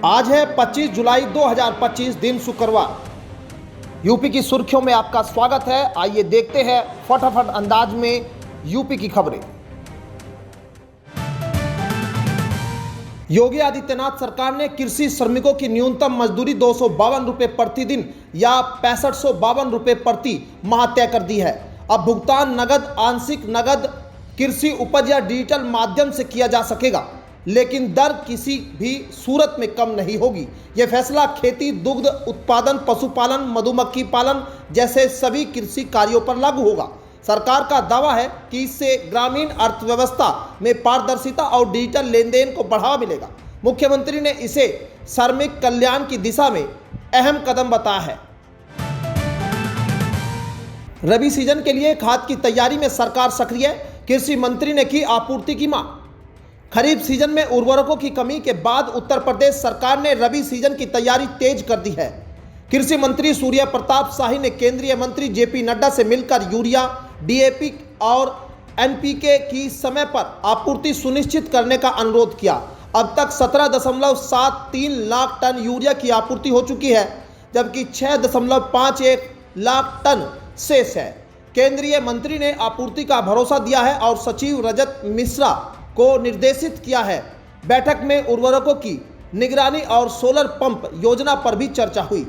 आज है 25 जुलाई 2025 दिन शुक्रवार। यूपी की सुर्खियों में आपका स्वागत है। आइए देखते हैं फटाफट अंदाज में यूपी की खबरें। योगी आदित्यनाथ सरकार ने कृषि श्रमिकों की न्यूनतम मजदूरी 252 रुपये प्रतिदिन या 6552 रुपये प्रति माह तय कर दी है। अब भुगतान नगद, आंशिक नगद, कृषि उपज या डिजिटल माध्यम से किया जा सकेगा, लेकिन दर किसी भी सूरत में कम नहीं होगी। यह फैसला खेती, दुग्ध उत्पादन, पशुपालन, मधुमक्खी पालन जैसे सभी कृषि कार्यों पर लागू होगा। सरकार का दावा है कि इससे ग्रामीण अर्थव्यवस्था में पारदर्शिता और डिजिटल लेन देन को बढ़ावा मिलेगा। मुख्यमंत्री ने इसे श्रमिक कल्याण की दिशा में अहम कदम बताया है। रबी सीजन के लिए खाद की तैयारी में सरकार सक्रिय। कृषि मंत्री ने की आपूर्ति की मांग। खरीफ सीजन में उर्वरकों की कमी के बाद उत्तर प्रदेश सरकार ने रबी सीजन की तैयारी तेज कर दी है। कृषि मंत्री सूर्य प्रताप शाही ने केंद्रीय मंत्री जेपी नड्डा से मिलकर यूरिया, डीएपी और एनपीके की समय पर आपूर्ति सुनिश्चित करने का अनुरोध किया। अब तक 17.73 लाख टन यूरिया की आपूर्ति हो चुकी है, जबकि 6.51 लाख टन शेष है। केंद्रीय मंत्री ने आपूर्ति का भरोसा दिया है और सचिव रजत मिश्रा को निर्देशित किया है। बैठक में उर्वरकों की निगरानी और सोलर पंप योजना पर भी चर्चा हुई।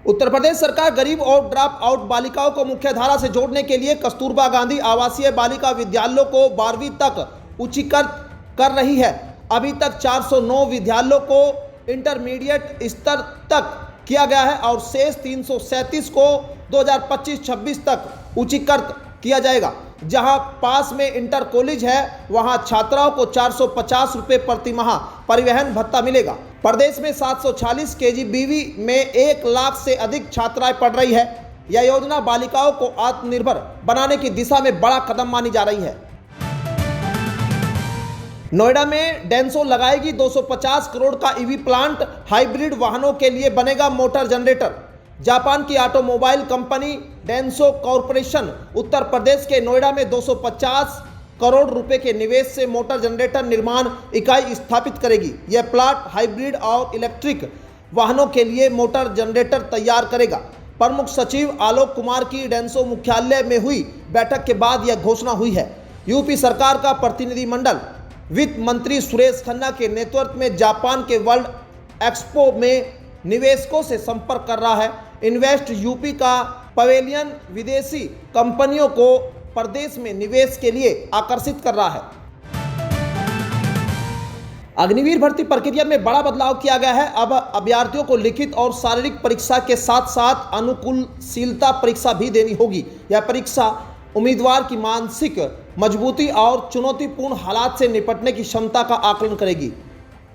उत्तर प्रदेश सरकार गरीब और ड्रॉप आउट बालिकाओं को मुख्यधारा से जोड़ने के लिए कस्तूरबा गांधी आवासीय बालिका विद्यालयों को 12वीं तक उच्चीकृत कर रही है। अभी तक 409 विद्यालयों को इंटरमीडिएट स्तर तक किया गया है और शेष 337 को 2025-26 तक उच्चीकृत किया जाएगा। जहां पास में इंटर कॉलेज है, वहां छात्राओं को 450 रुपये प्रति माह परिवहन भत्ता मिलेगा। प्रदेश में 740 केजीबीवी में 1 लाख से अधिक छात्राएं पढ़ रही है। यह योजना बालिकाओं को आत्मनिर्भर बनाने की दिशा में बड़ा कदम मानी जा रही है। नोएडा में डेंसो लगाएगी 250 करोड़ का ईवी प्लांट। हाइब्रिड वाहनों के लिए बनेगा मोटर जनरेटर। जापान की automobile company Denso corporation Uttar Pradesh के नोएडा में 250 करोड़ रुपए के निवेश से मोटर जनरेटर निर्माण इकाई स्थापित करेगी। यह प्लांट हाइब्रिड और इलेक्ट्रिक वाहनों के लिए मोटर जनरेटर तैयार करेगा। प्रमुख सचिव आलोक कुमार की डेंसो मुख्यालय में हुई बैठक के बाद यह घोषणा हुई है। यूपी सरकार का प्रतिनिधिमंडल वित्त मंत्री सुरेश खन्ना के नेतृत्व में जापान के वर्ल्ड एक्सपो में निवेशकों से संपर्क कर रहा है। इन्वेस्ट यूपी का पवेलियन विदेशी कंपनियों को प्रदेश में निवेश के लिए आकर्षित कर रहा है। अग्निवीर भर्ती प्रक्रिया में बड़ा बदलाव किया गया है। अब अभ्यर्थियों को लिखित और शारीरिक परीक्षा के साथ साथ अनुकूलशीलता परीक्षा भी देनी होगी। यह परीक्षा उम्मीदवार की मानसिक मजबूती और चुनौतीपूर्ण हालात से निपटने की क्षमता का आकलन करेगी।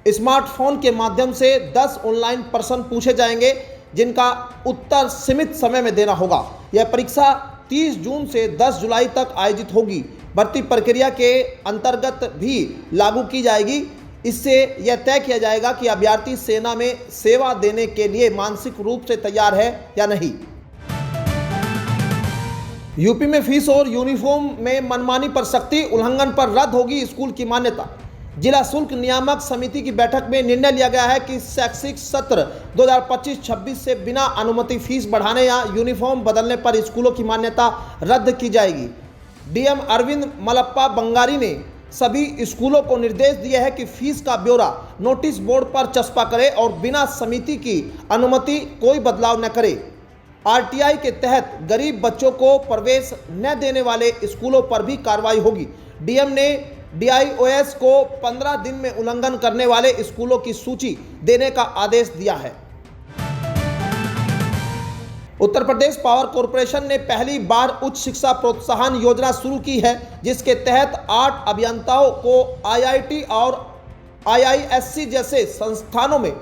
स्मार्टफोन के माध्यम से 10 ऑनलाइन प्रश्न पूछे जाएंगे, जिनका उत्तर सीमित समय में देना होगा। यह परीक्षा 30 जून से 10 जुलाई तक आयोजित होगी। भर्ती प्रक्रिया के अंतर्गत भी लागू की जाएगी। इससे यह तय किया जाएगा कि अभ्यर्थी सेना में सेवा देने के लिए मानसिक रूप से तैयार है या नहीं। यूपी में फीस और यूनिफॉर्म में मनमानी पर सख्ती, उल्लंघन पर रद्द होगी स्कूल की मान्यता। जिला शुल्क नियामक समिति की बैठक में निर्णय लिया गया है कि शैक्षिक सत्र 2025-26 से बिना अनुमति फीस बढ़ाने या यूनिफॉर्म बदलने पर स्कूलों की मान्यता रद्द की जाएगी। डीएम अरविंद मलप्पा बंगारी ने सभी स्कूलों को निर्देश दिया है कि फीस का ब्यौरा नोटिस बोर्ड पर चस्पा करे और बिना समिति की अनुमति कोई बदलाव न करे। आरटीआई के तहत गरीब बच्चों को प्रवेश न देने वाले स्कूलों पर भी कार्रवाई होगी। डीएम ने डीआईओएस को 15 दिन में उल्लंघन करने वाले स्कूलों की सूची देने का आदेश दिया है। उत्तर प्रदेश पावर कॉरपोरेशन ने पहली बार उच्च शिक्षा प्रोत्साहन योजना शुरू की है, जिसके तहत 8 अभियंताओं को आईआईटी और आईआईएससी जैसे संस्थानों में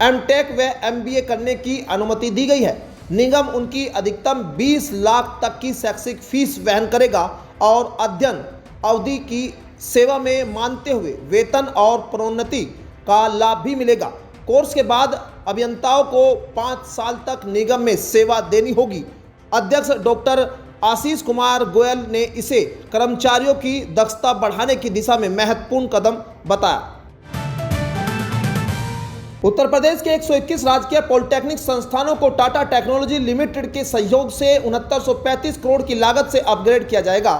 एमटेक व एमबीए करने की अनुमति दी गई है। निगम उनकी अधिकतम 20 लाख तक की शैक्षिक फीस वहन करेगा और अध्ययन अवधि की सेवा में मानते हुए वेतन और प्रोन्नति का लाभ भी मिलेगा। कोर्स के बाद अभियंताओं को 5 साल तक निगम में सेवा देनी होगी। अध्यक्ष डॉक्टर आशीष कुमार गोयल ने इसे कर्मचारियों की दक्षता बढ़ाने की दिशा में महत्वपूर्ण कदम बताया। उत्तर प्रदेश के 121 राजकीय पॉलिटेक्निक संस्थानों को टाटा टेक्नोलॉजी लिमिटेड के सहयोग से 6935 करोड़ की लागत से अपग्रेड किया जाएगा।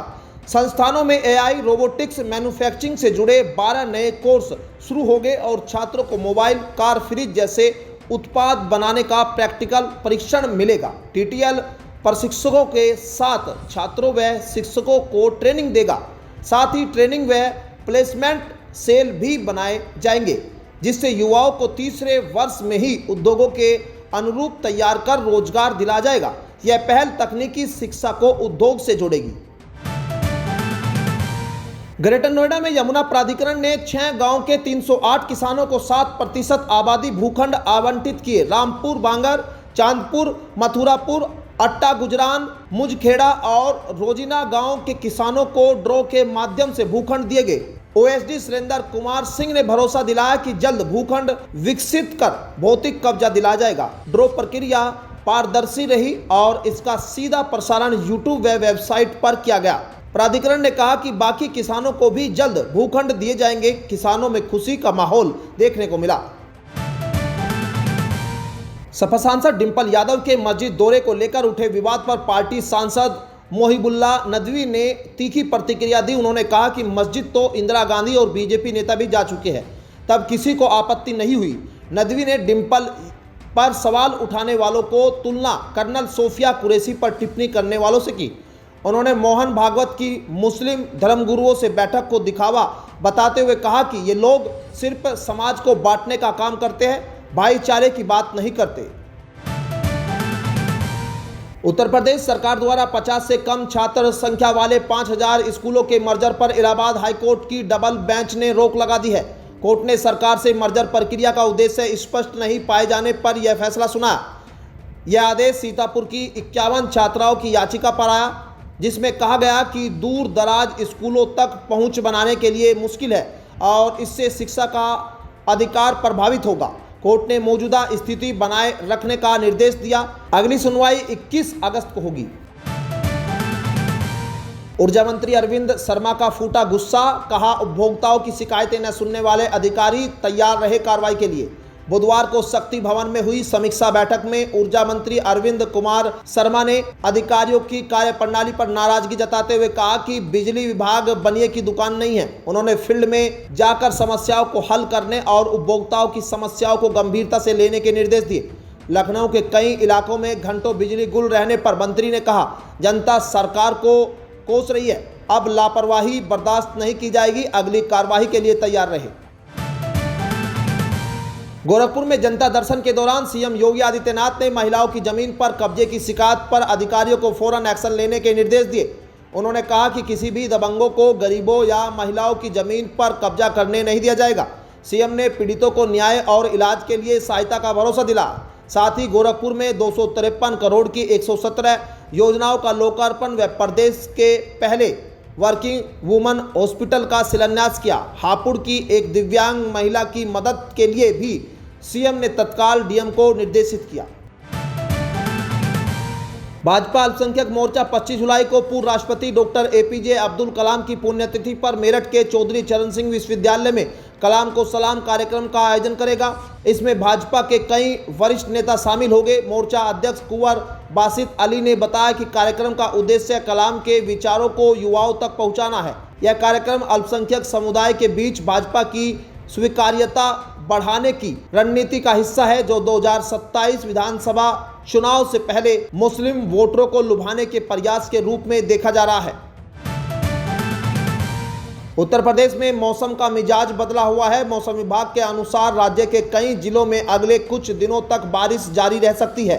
संस्थानों में एआई, रोबोटिक्स, मैन्युफैक्चरिंग से जुड़े 12 नए कोर्स शुरू होंगे और छात्रों को मोबाइल, कार, फ्रिज जैसे उत्पाद बनाने का प्रैक्टिकल परीक्षण मिलेगा। टीटीएल प्रशिक्षकों के साथ छात्रों व शिक्षकों को ट्रेनिंग देगा। साथ ही ट्रेनिंग व प्लेसमेंट सेल भी बनाए जाएंगे, जिससे युवाओं को तीसरे वर्ष में ही उद्योगों के अनुरूप तैयार कर रोजगार दिलाया जाएगा। यह पहल तकनीकी शिक्षा को उद्योग से जोड़ेगी। ग्रेटर नोएडा में यमुना प्राधिकरण ने 6 गांव के 308 किसानों को 7% आबादी भूखंड आवंटित किए। रामपुर, बांगर, चांदपुर, मथुरापुर, अट्टा, गुजरान, मुजखेड़ा और रोजिना गांव के किसानों को ड्रॉ के माध्यम से भूखंड दिए गए। ओएसडी सुरेंद्र कुमार सिंह ने भरोसा दिलाया कि जल्द भूखंड विकसित कर भौतिक कब्जा दिलाया जाएगा। ड्रॉ प्रक्रिया पारदर्शी रही और इसका सीधा प्रसारण यूट्यूब व वेबसाइट पर किया गया। प्राधिकरण ने कहा कि बाकी किसानों को भी जल्द भूखंड दिए जाएंगे। किसानों में खुशी का माहौल देखने को मिला। सपा सांसद डिंपल यादव के मस्जिद दौरे को लेकर उठे विवाद पर पार्टी सांसद मोहिबुल्ला नदवी ने तीखी प्रतिक्रिया दी। उन्होंने कहा कि मस्जिद तो इंदिरा गांधी और बीजेपी नेता भी जा चुके हैं, तब किसी को आपत्ति नहीं हुई। नदवी ने डिंपल पर सवाल उठाने वालों को तुलना कर्नल सोफिया कुरैशी पर टिप्पणी करने वालों से की। उन्होंने मोहन भागवत की मुस्लिम धर्मगुरुओं से बैठक को दिखावा बताते हुए कहा कि ये लोग सिर्फ समाज को बांटने का काम करते हैं, भाईचारे की बात नहीं करते। उत्तर प्रदेश सरकार द्वारा 50 से कम छात्र संख्या वाले 5000 स्कूलों के मर्जर पर इलाहाबाद हाईकोर्ट की डबल बेंच ने रोक लगा दी है। कोर्ट ने सरकार से मर्जर प्रक्रिया का उद्देश्य स्पष्ट नहीं पाए जाने पर यह फैसला सुनाया। यह आदेश सीतापुर की 51 छात्राओं की याचिका पर आया, जिसमें कहा गया कि दूर दराज स्कूलों तक पहुंच बनाने के लिए मुश्किल है और इससे शिक्षा का अधिकार प्रभावित होगा। कोर्ट ने मौजूदा स्थिति बनाए रखने का निर्देश दिया। अगली सुनवाई 21 अगस्त को होगी। ऊर्जा मंत्री अरविंद शर्मा का फूटा गुस्सा, कहा उपभोक्ताओं की शिकायतें न सुनने वाले अधिकारी तैयार रहे कार्रवाई के लिए। बुधवार को शक्ति भवन में हुई समीक्षा बैठक में ऊर्जा मंत्री अरविंद कुमार शर्मा ने अधिकारियों की कार्यप्रणाली पर नाराजगी जताते हुए कहा कि बिजली विभाग बनिए की दुकान नहीं है। उन्होंने फील्ड में जाकर समस्याओं को हल करने और उपभोक्ताओं की समस्याओं को गंभीरता से लेने के निर्देश दिए। लखनऊ के कई इलाकों में घंटों बिजली गुल रहने पर मंत्री ने कहा, जनता सरकार को कोस रही है, अब लापरवाही बर्दाश्त नहीं की जाएगी, अगली कार्रवाई के लिए तैयार रहे। गोरखपुर में जनता दर्शन के दौरान सीएम योगी आदित्यनाथ ने महिलाओं की जमीन पर कब्जे की शिकायत पर अधिकारियों को फौरन एक्शन लेने के निर्देश दिए। उन्होंने कहा कि किसी भी दबंगों को गरीबों या महिलाओं की जमीन पर कब्जा करने नहीं दिया जाएगा। सीएम ने पीड़ितों को न्याय और इलाज के लिए सहायता का भरोसा दिलाया। साथ ही गोरखपुर में 253 करोड़ की 117 योजनाओं का लोकार्पण व प्रदेश के पहले वर्किंग वुमन हॉस्पिटल का शिलान्यास किया। हापुड़ की एक दिव्यांग महिला की मदद के लिए भी सीएम ने तत्काल डीएम को निर्देशित किया। भाजपा अल्पसंख्यक मोर्चा 25 जुलाई को पूर्व राष्ट्रपति डॉक्टर एपीजे अब्दुल कलाम की पुण्यतिथि पर मेरठ के चौधरी चरण सिंह विश्वविद्यालय में कलाम को सलाम कार्यक्रम का आयोजन करेगा। इसमें भाजपा के कई वरिष्ठ नेता शामिल होंगे। मोर्चा अध्यक्ष कुंवर बासित अली ने बताया कि कार्यक्रम का उद्देश्य कलाम के विचारों को युवाओं तक पहुंचाना है। यह कार्यक्रम अल्पसंख्यक समुदाय के बीच भाजपा की स्वीकार्यता बढ़ाने की रणनीति का हिस्सा है, जो 2027 विधानसभा चुनाव से पहले मुस्लिम वोटरों को लुभाने के प्रयास के रूप में देखा जा रहा है। उत्तर प्रदेश में मौसम का मिजाज बदला हुआ है। मौसम विभाग के अनुसार राज्य के कई जिलों में अगले कुछ दिनों तक बारिश जारी रह सकती है।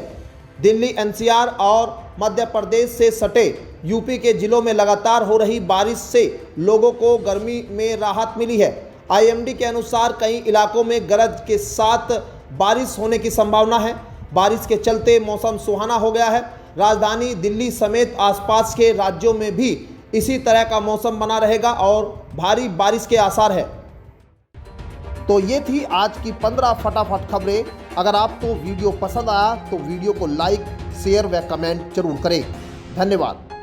दिल्ली, एनसीआर और मध्य प्रदेश से सटे यूपी के जिलों में लगातार हो रही बारिश से लोगों को गर्मी में राहत मिली है। आईएमडी के अनुसार कई इलाकों में गरज के साथ बारिश होने की संभावना है। बारिश के चलते मौसम सुहाना हो गया है। राजधानी दिल्ली समेत आसपास के राज्यों में भी इसी तरह का मौसम बना रहेगा और भारी बारिश के आसार है। तो ये थी आज की 15 फटाफट खबरें। अगर आपको वीडियो पसंद आया तो वीडियो को लाइक, शेयर व कमेंट जरूर करें। धन्यवाद।